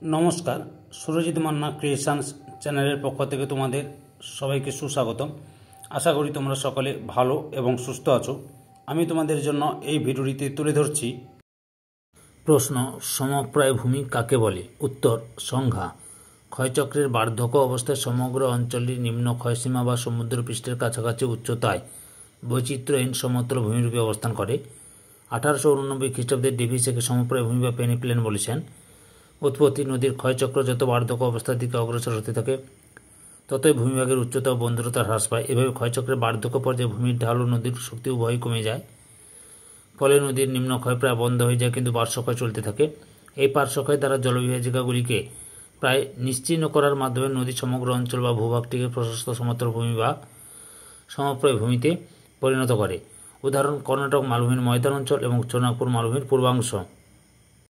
নমস্কার, সুরজিৎ মান্না ক্রিয়েশনস চ্যানেলের পক্ষ থেকে তোমাদের সবাইকে সুস্বাগতম। আশা করি তোমরা সকলে ভালো এবং সুস্থ আছো। আমি তোমাদের জন্য এই ভিডিওটিতে তুলে ধরছি প্রশ্ন, সমপ্রায় ভূমি কাকে বলে? উত্তর, সংজ্ঞা। ক্ষয়চক্রের বার্ধক্য অবস্থায় সমগ্র অঞ্চলটি নিম্ন ক্ষয়সীমা বা সমুদ্রপৃষ্ঠের কাছাকাছি উচ্চতায় বৈচিত্র্যহীন সমতল ভূমিরূপে অবস্থান করে। 1889 খ্রিস্টাব্দে ডেভিস একে সমপ্রায় ভূমি বা পেনিপ্লেন বলেছেন। উৎপত্তি, নদীর ক্ষয়চক্র যত বার্ধক্য অবস্থার দিকে অগ্রসর হতে থাকে ততই ভূমিভাগের উচ্চতা ও বন্দরতা হ্রাস পায়। এভাবে ক্ষয়চক্রের বার্ধক্য পর্যায়ে ভূমির ঢাল ও নদীর শক্তি উভয়ই কমে যায়। ফলে নদীর নিম্ন ক্ষয় প্রায় বন্ধ হয়ে যায়, কিন্তু পার্শ্বক্ষয় চলতে থাকে। এই পার্শ্বক্ষয় দ্বারা জলবিভাজিকাগুলিকে প্রায় নিশ্চিহ্ন করার মাধ্যমে নদী সমগ্র অঞ্চল বা ভূভাগটিকে প্রশস্ত সমতল ভূমি বা সমপ্রায় ভূমিতে পরিণত করে। উদাহরণ, কর্ণাটক মালভূমির ময়দান অঞ্চল এবং চোনাগপুর মালভূমির পূর্বাংশ।